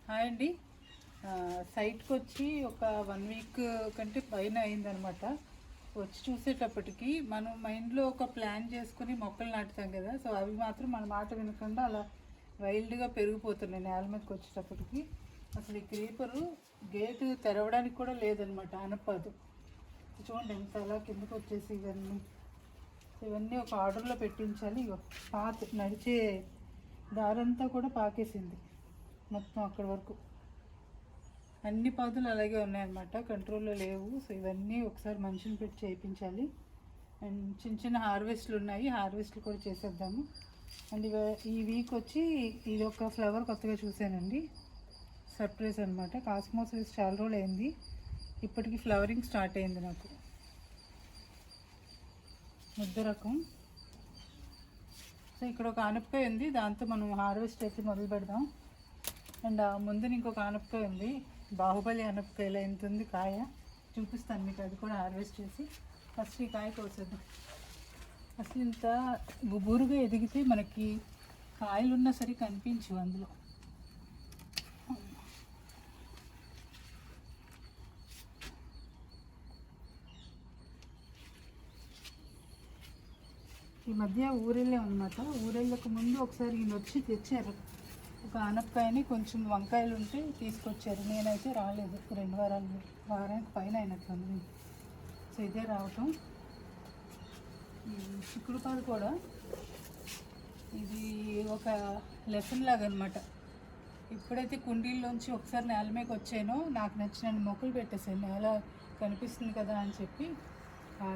Hi అండి. సైట్కి వచ్చి ఒక 1 వీక్ కంటే పైన అయిందనమాట. వచ్చి చూసేటప్పటికి మనం మైండ్లో ఒక ప్లాన్ చేసుకుని మొక్కలు నాటుతాం కదా, సో అవి మాత్రం మన మాట వినకుండా అలా వైల్డ్గా పెరిగిపోతున్నాయి. నేల మీదకి వచ్చేటప్పటికి అసలు ఈ క్రీపరు గేటు తెరవడానికి కూడా లేదనమాట, ఆనపదు. చూడండి ఎంత అలా కిందకు వచ్చేసి ఇవన్నీ ఒక ఆర్డర్లో పెట్టించాలి. పాత నడిచే దారంతా కూడా పాకేసింది మొత్తం అక్కడి వరకు. అన్ని పాదులు అలాగే ఉన్నాయన్నమాట, కంట్రోల్లో లేవు. సో ఇవన్నీ ఒకసారి మనిషిని పెట్టి చేయించాలి. అండ్ చిన్న చిన్న హార్వెస్ట్లు ఉన్నాయి, హార్వెస్ట్లు కూడా చేసేద్దాము. అండ్ ఈ వీక్ వచ్చి ఇది ఒక ఫ్లవర్ కొత్తగా చూశానండి, సర్ప్రైజ్ అనమాట. కాస్మోస్ వేసి చాలా రోజులు అయింది, ఇప్పటికి ఫ్లవరింగ్ స్టార్ట్ అయింది నాకు. ముద్ద రకం. సో ఇక్కడ ఒక ఆనపకాయ ఉంది, దాంతో మనం హార్వెస్ట్ అయితే మొదలు పెడదాం. అండ్ ముందు ఇంకొక ఆనపకాయ ఉంది, బాహుబలి ఆనపకాయలో ఎంత ఉంది కాయ చూపిస్తాను మీకు, అది కూడా హార్వెస్ట్ చేసి. ఫస్ట్ ఈ కాయ కోసేద్దాం. అసలు ఇంత గుబురుగా ఎదిగితే మనకి కాయలు ఉన్నా సరే కనిపించవు అందులో. ఈ మధ్య ఊరెళ్ళాం అనమాట. ఊరెళ్ళక ముందు ఒకసారి ఈయన వచ్చి తెచ్చారు ఒక ఆనపకాయని, కొంచెం వంకాయలు ఉంటే తీసుకొచ్చారు. నేనైతే రాలేదు, 2 వారానికి పైన అయినట్లుంది. సో ఇదే రావటం. చిక్కుడుపాదు కూడా ఇది ఒక లెసన్ లాగా అనమాట. ఎప్పుడైతే కుండీల్లోంచి ఒకసారి నేల మీదకి వచ్చానో నాకు నచ్చిన మొక్కలు పెట్టేసాను. నేల కనిపిస్తుంది కదా అని చెప్పి,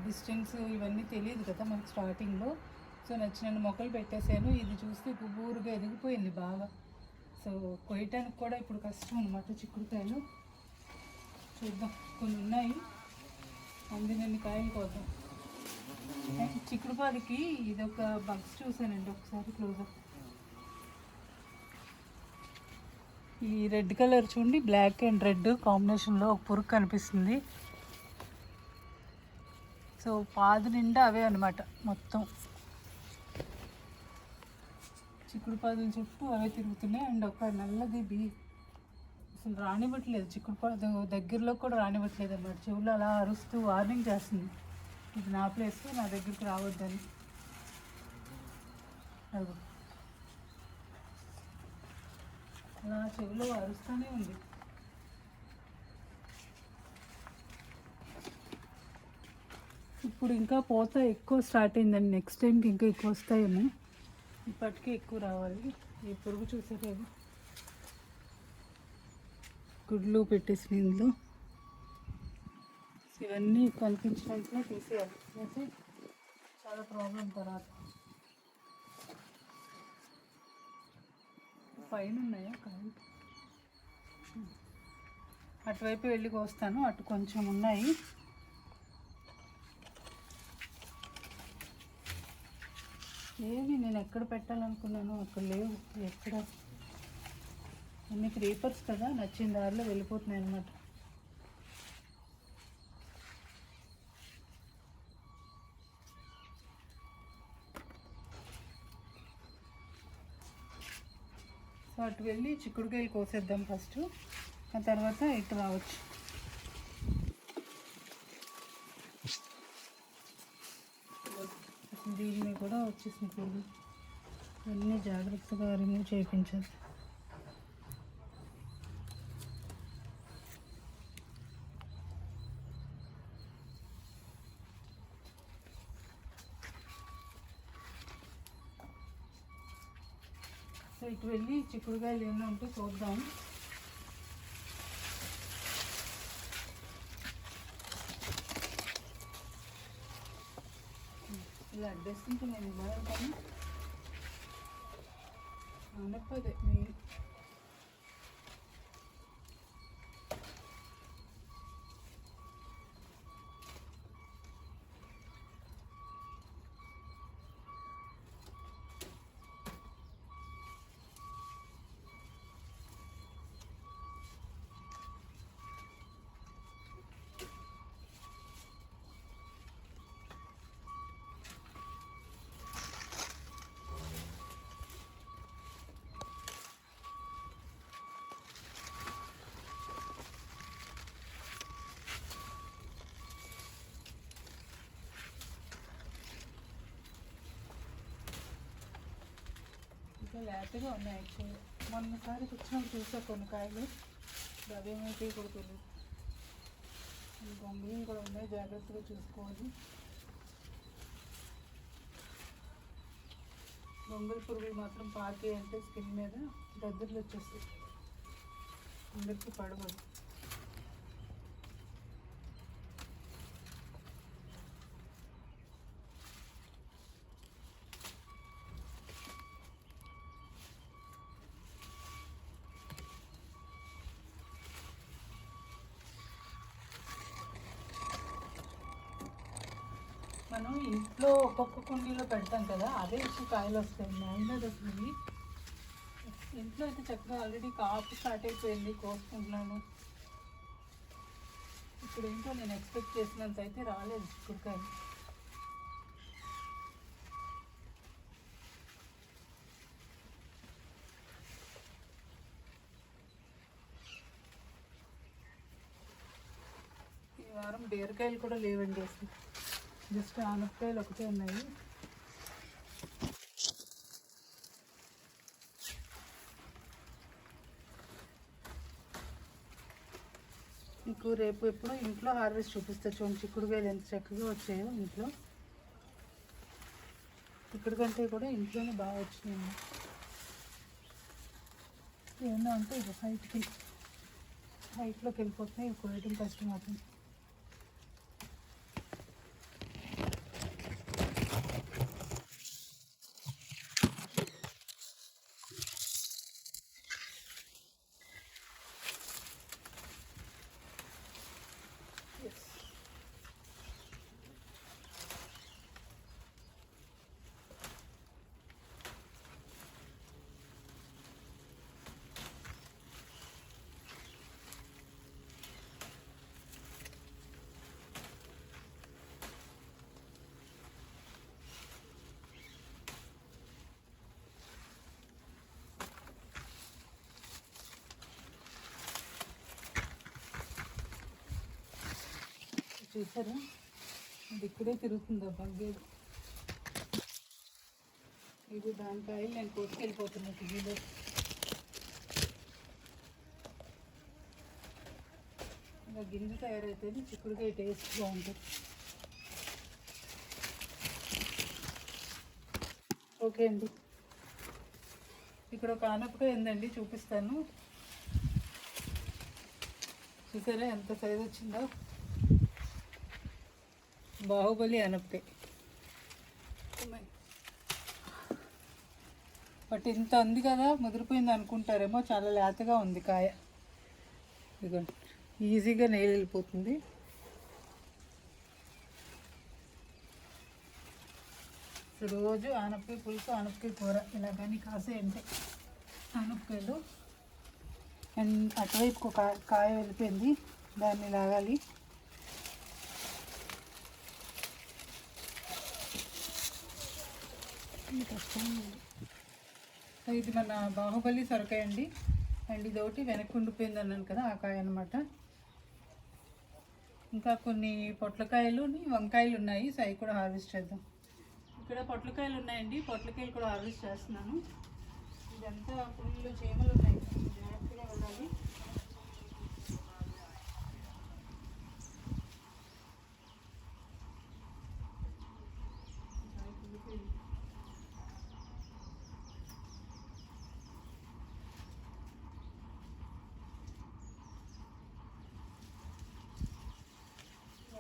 డిస్టెన్స్ ఇవన్నీ తెలియదు కదా మనకు స్టార్టింగ్లో. సో నచ్చిన మొక్కలు పెట్టేశాను. ఇది చూస్తే గుబూరుగా ఎదిగిపోయింది బాగా. సో కొయ్యటానికి కూడా ఇప్పుడు కష్టం అనమాట చిక్కుడుకాయలు. చూద్దాం, కొన్ని ఉన్నాయి, అందినన్ని కాయలు కోద్దాం. చిక్కుడుపాదికి ఇది ఒక బగ్స్ చూసానండి, ఒకసారి క్లోజప్. ఈ రెడ్ కలర్ చూడండి, బ్లాక్ అండ్ రెడ్ కాంబినేషన్లో ఒక పురుగు కనిపిస్తుంది. సో పాదు నిండా అవే అనమాట మొత్తం. చిక్కుడు పాదుల చుట్టూ అవే తిరుగుతున్నాయి. అండ్ ఒక నల్లది అసలు రానివ్వట్లేదు, చిక్కుడు పాదు దగ్గరలో కూడా రానివ్వట్లేదు అనమాట. చెవులు అలా అరుస్తూ వార్నింగ్ చేస్తుంది, ఇది నా ప్లేస్, నా దగ్గరికి రావద్దని. అలా చెవులో అరుస్తూనే ఉంది. ఇప్పుడు ఇంకా పోత ఎక్కువ స్టార్ట్ అయిందండి, నెక్స్ట్ టైంకి ఇంకా ఎక్కువ వస్తాయేమో. ఇప్పటికే ఎక్కువ రావాలి. ఈ పురుగు చూసేది గుడ్లు పెట్టేసి ఇందులో ఇవన్నీ కనిపించినట్లే తీసేయాలి, అయితే చాలా ప్రాబ్లం తర్వాత. పైన ఉన్నాయా కాయలు? అటువైపు వెళ్ళి కోస్తాను, అటు కొంచెం ఉన్నాయి. ఏవి నేను ఎక్కడ పెట్టాలనుకున్నాను అక్కడ లేవు. ఎక్కడ అన్ని క్రీపర్స్ కదా, నచ్చిన దారిలో వెళ్ళిపోతున్నాయి అన్నమాట. సో అటు వెళ్ళి చిక్కుడుకాయలు కోసేద్దాం ఫస్ట్, ఆ తర్వాత ఇటు రావచ్చు. దీన్ని కూడా వచ్చేసింది పురుగు, అన్నీ జాగ్రత్తగా రిమూవ్ చేయించాలి. సో ఇటు వెళ్ళి చిక్కుడుకాయలు ఏమైనా ఉంటే చూద్దాం. ఇలా అడ్డేస్తుంటే నేను ఇవ్వగలుగుతాను. అనప్పదే మీ చాలా లేతగా ఉన్నాయి యాక్చువల్లీ. మొన్నసారి వచ్చినప్పుడు చూసా కొన్ని కాయలు, అవేమైతే కూడా తెలియదు. గొంగళీలు కూడా ఉన్నాయి, జాగ్రత్తగా చూసుకోవాలి. గొంగళి పురుగులు మాత్రం పాకి అంటే స్కిన్ మీద దద్దుర్లు వచ్చేస్తాయి, అందరికీ పడవదు. మనం ఇంట్లో ఒక్కొక్క కుండీలో పెడతాం కదా, అదే ఎక్కువ కాయలు వస్తాయి. మ్యాంగోస్ వస్తుంది. ఇంట్లో అయితే చక్కగా ఆల్రెడీ కాపు స్టార్ట్ అయిపోయింది, కోసుకుంటున్నాను. ఇప్పుడు ఏంటో నేను ఎక్స్పెక్ట్ చేసినంత అయితే రాలేదు చిక్కుడుకాయలు. ఈ వారం బీరకాయలు కూడా లేవండి అసలు, జస్ట్ ఆనపకాయలు ఒకటే ఉన్నాయి. మీకు రేపు ఎప్పుడు ఇంట్లో హార్వెస్ట్ చూపిస్తా. చూడండి చిక్కుడుకాయలు ఎంత చక్కగా వచ్చాయో ఇంట్లో. ఇక్కడ కంటే కూడా ఇంట్లోనే బాగా వచ్చినాయి. ఏమన్నా అంటే ఇది హైట్లోకి వెళ్ళిపోతున్నాయి, కోయడం కష్టం అవుతుంది. చూసారా, అది ఇక్కడే తిరుగుతుంది ఆ బగ్గేది. ఇది దాని కాయలు నేను కొట్టుకెళ్ళిపోతున్నా టీవీలో. ఇలా గింజ తయారైతేనే చిక్కుడుకాయ టేస్ట్ బాగుంటుంది. ఓకే అండి, ఇక్కడ ఒక ఆనపకాయ ఉందండి, చూపిస్తాను. చూసారా ఎంత సైజ్ వచ్చిందో, బాహుబలి ఆనపకాయ. బట్ ఇంత ఉంది కదా, ముదిరిపోయింది అనుకుంటారేమో, చాలా లేతగా ఉంది కాయ. ఇదిగోండి, ఈజీగా నేలు వెళ్ళిపోతుంది. రోజు ఆనపకాయ పులుసు, ఆనపకాయ కూర ఇలా కానీ కాసేయంటే ఆనపకాయలు. అండ్ అటువైపు ఒక కాయ వెళ్ళిపోయింది, దాన్ని లాగాలి. ఇది మన బాహుబలి సొరకాయ అండి. అండ్ ఇదొకటి వెనక్కి ఉండిపోయింది అన్నాను కదా, ఆ కాయ అనమాట. ఇంకా కొన్ని పొట్లకాయలు, వంకాయలు ఉన్నాయి, సో అవి కూడా హార్వెస్ట్ చేద్దాం. ఇక్కడ పొట్లకాయలు ఉన్నాయండి, పొట్లకాయలు కూడా హార్వెస్ట్ చేస్తున్నాను. ఇదంతా ఫుల్ చీమలు ఉన్నాయి, జాగ్రత్తగా వెళ్ళాలి.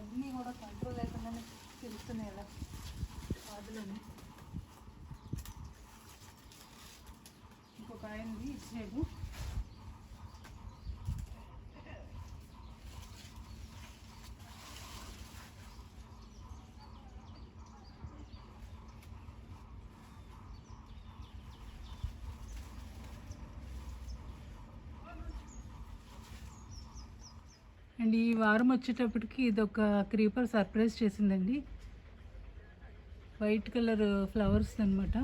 అన్నీ కూడా కంట్రోల్ లేకుండానే తిరుగుతున్నాయి అలా పాదులని. ఇంకొక ఆయనది ఇచ్చేది. అండ్ ఈ వారం వచ్చేటప్పటికి ఇదొక క్రీపర్ సర్ప్రైజ్ చేసిందండి. వైట్ కలర్ ఫ్లవర్స్ అనమాట.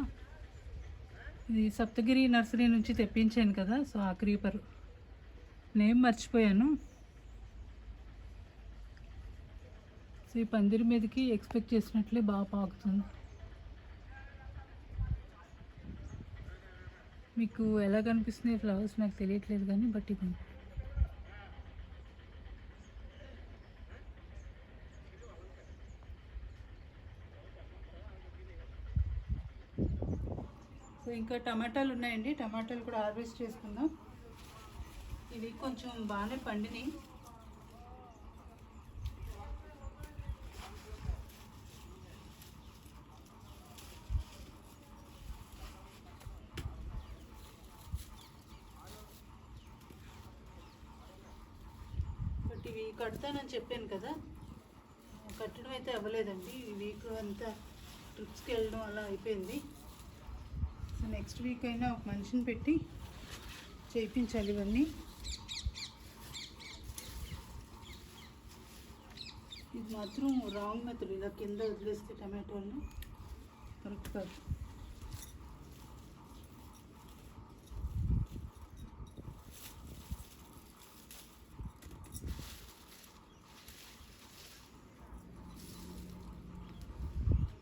ఇది సప్తగిరి నర్సరీ నుంచి తెప్పించాను కదా, సో ఆ క్రీపర్ నేమ్ మర్చిపోయాను. సో ఈ పందిరి మీదకి ఎక్స్పెక్ట్ చేసినట్లే బాగా పాకుతుంది. మీకు ఎలా కనిపిస్తున్నాయి ఫ్లవర్స్ నాకు తెలియట్లేదు కానీ బట్ ఇది సో ఇంకా టమాటాలు ఉన్నాయండి, టమాటాలు కూడా హార్వెస్ట్ చేసుకుందాం. ఇవి కొంచెం బాగానే పండినాయి. బట్ ఇవి కడతానని చెప్పాను కదా, కట్టడం అయితే అవ్వలేదండి. ఈ వీక్ అంతా ట్రిప్స్కి వెళ్ళడం అలా అయిపోయింది. సో నెక్స్ట్ వీక్ అయినా ఒక మనిషిని పెట్టి చేయించాలి ఇవన్నీ. ఇది మాత్రం రాంగ్ మెథడ్, ఇలా కింద వదిలేస్తే టమాటోని కరెక్ట్ కాదు.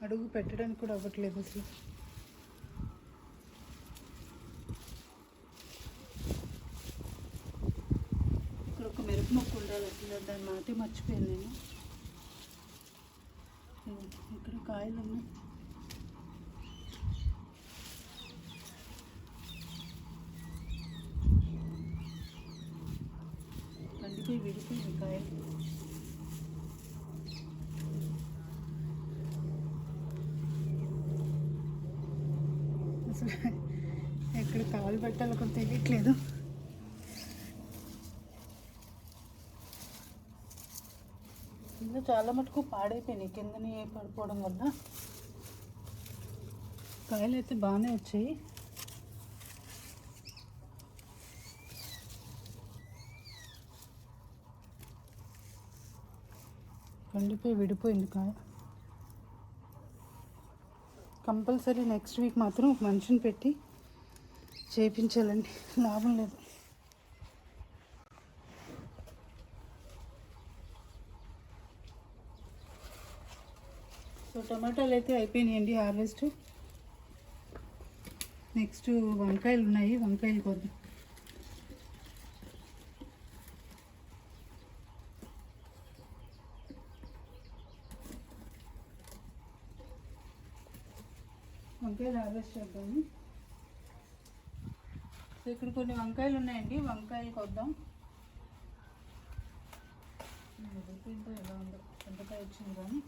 అడుగు పెట్టడానికి కూడా అవ్వట్లేదు అసలు. ఇక్కడ ఒక మెరుపు మొక్క ఉండాలి, అసలు దాన్ని మాటే మర్చిపోయాను నేను. ఇక్కడ కాయలు ఉన్నాయి. పండిపోయి విడిపోయింది కాయలు. అసలు ఎక్కడ కాలు పెట్టాలో కూడా తెలియట్లేదు. కింద చాలా మటుకు పాడైపోయినాయి కిందని పడిపోవడం వల్ల. కాయలు అయితే బాగానే వచ్చాయి. పండిపోయి విడిపోయింది కాయ. కంపల్సరీ నెక్స్ట్ వీక్ మాత్రం ఒక మనిషిని పెట్టి చేయించాలండి, లాభం లేదు. సో టమాటాలు అయితే అయిపోయినాయండి హార్వెస్ట్. నెక్స్ట్ వంకాయలు ఉన్నాయి, వంకాయలు కొద్దాం. వంకాయలు హార్వెస్ట్ చేద్దాము. సో ఇక్కడ కొన్ని వంకాయలు ఉన్నాయండి, వంకాయలు కొద్దాం. దీంతో ఎలా ఉందో, ఎంతకాయ వచ్చింది కానీ.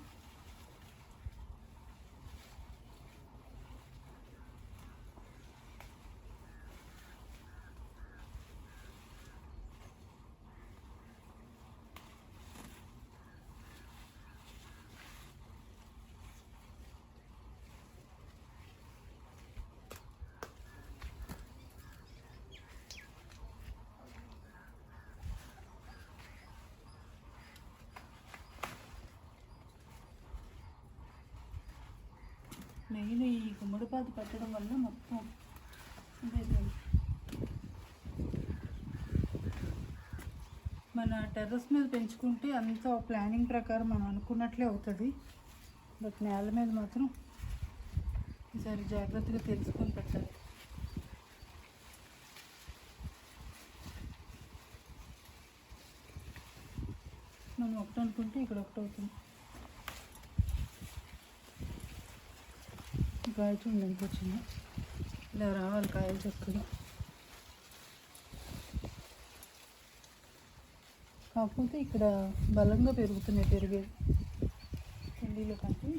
మెయిన్ ఈ గుమ్మడి పాదు పెట్టడం వల్ల మొత్తం ఇదైపోయింది. మన టెర్రస్ మీద పెంచుకుంటే అంత ప్లానింగ్ ప్రకారం మనం అనుకున్నట్లే అవుతుంది. బట్ నేల మీద మాత్రం ఈసారి జాగ్రత్తగా తెలుసుకొని పెట్టాలి. మనం ఒకటి అనుకుంటే ఇక్కడ ఒకటి అవుతుంది. కాయ చూడండి ఎంత వచ్చిందో, ఇలా రావాలి కాయలు చక్కగా. కాకపోతే ఇక్కడ బలంగా పెరుగుతున్నాయి, పెరిగేది కుండీలో కంటే.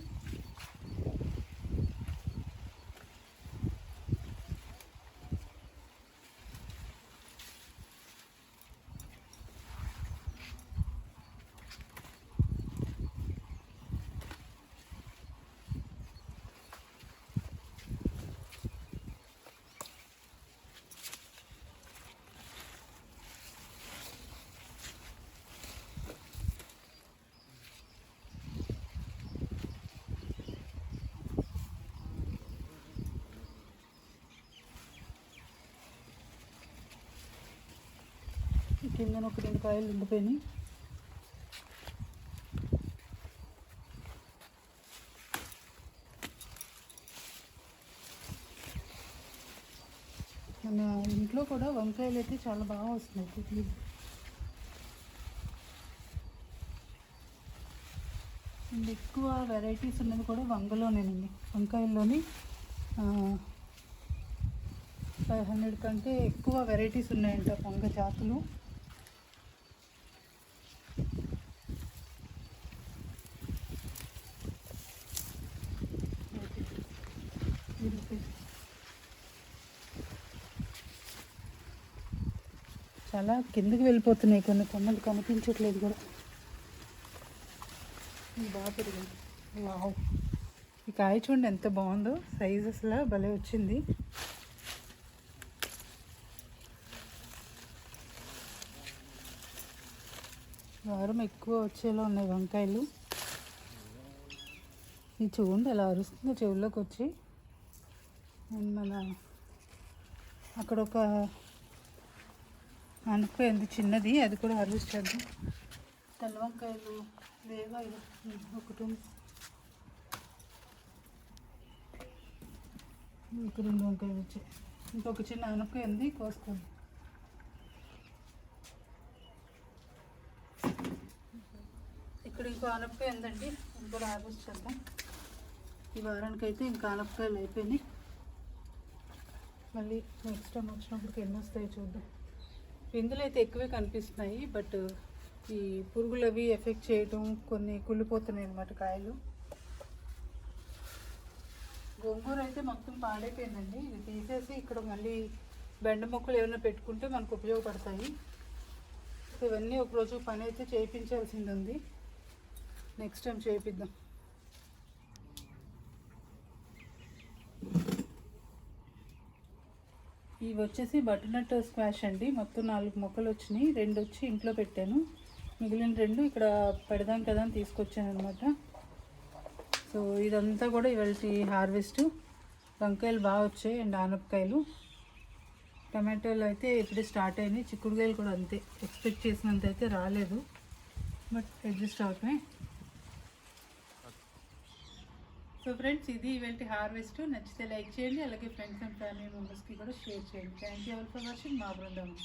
కింద ఒక 2 కాయలు ఉండిపోయినాయి. మన ఇంట్లో కూడా వంకాయలు అయితే చాలా బాగా వస్తున్నాయి తిరిగి. అండ్ ఎక్కువ వెరైటీస్ ఉన్నది కూడా వంగలోనేనండి. వంకాయల్లోని 500 కంటే ఎక్కువ వెరైటీస్ ఉన్నాయంట వంగ జాతులు. చాలా కిందకి వెళ్ళిపోతున్నాయి, కొన్ని కొమ్మలు కనిపించట్లేదు కూడా. బాగా పెరిగింది. వావ్, ఈ కాయ చూడండి ఎంత బాగుందో, సైజ్ అసలు భలే వచ్చింది. వారం ఎక్కువ వచ్చేలా ఉన్నాయి వంకాయలు. ఇది చూడండి ఎలా అరుస్తుందో చెవుల్లోకి వచ్చి. మన అక్కడ ఒక ఆనపకాయ ఉంది చిన్నది, అది కూడా హార్వెస్ట్ చేద్దాం. తెల్ల వంకాయలు లేవా? ఒకటి ఇంక 2 వంకాయలు వచ్చాయి. ఇంకొక చిన్న ఆనపకాయ ఉంది, కోసుకోండి. ఇక్కడ ఇంకో ఆనపకాయ ఉందండి, అది కూడా హార్వెస్ట్ చేద్దాం. ఈ వారానికి అయితే ఇంకా ఆనపకాయలు అయిపోయినాయి. మళ్ళీ నెక్స్ట్ టైం వచ్చినప్పటికి ఎన్ని వస్తాయో చూద్దాం. పిందులు అయితే ఎక్కువే కనిపిస్తున్నాయి, బట్ ఈ పురుగులు అవి ఎఫెక్ట్ చేయడం, కొన్ని కుళ్ళిపోతున్నాయి అన్నమాట కాయలు. గోంగూర అయితే మొత్తం పాడైపోయిందండి. ఇది తీసేసి ఇక్కడ మళ్ళీ బెండ మొక్కలు ఏమైనా పెట్టుకుంటే మనకు ఉపయోగపడతాయి. ఇవన్నీ ఒకరోజు పని అయితే చేయించాల్సింది ఉంది, నెక్స్ట్ టైం చేయిద్దాం. ఇవి వచ్చేసి బటర్నట్ స్క్వాష్ అండి. మొత్తం 4 మొక్కలు వచ్చినాయి, 2 వచ్చి ఇంట్లో పెట్టాను, మిగిలిన 2 ఇక్కడ పెడదాం కదా అని తీసుకొచ్చాను అనమాట. సో ఇదంతా కూడా ఇవాళ హార్వెస్ట్. వంకాయలు బాగా వచ్చాయి అండ్ ఆనపకాయలు. టమాటోలు అయితే ఇప్పుడే స్టార్ట్ అయినాయి, చిక్కుడుకాయలు కూడా అంతే, ఎక్స్పెక్ట్ చేసినంత అయితే రాలేదు, బట్ అడ్జస్ట్ అవుతాయి. సో ఫ్రెండ్స్, ఇది ఇవాళ హార్వెస్ట్. నచ్చితే లైక్ చేయండి, అలాగే ఫ్రెండ్స్ అండ్ ఫ్యామిలీ మెంబర్స్కి కూడా షేర్ చేయండి. Thank you all for watching. మా బృందావనం.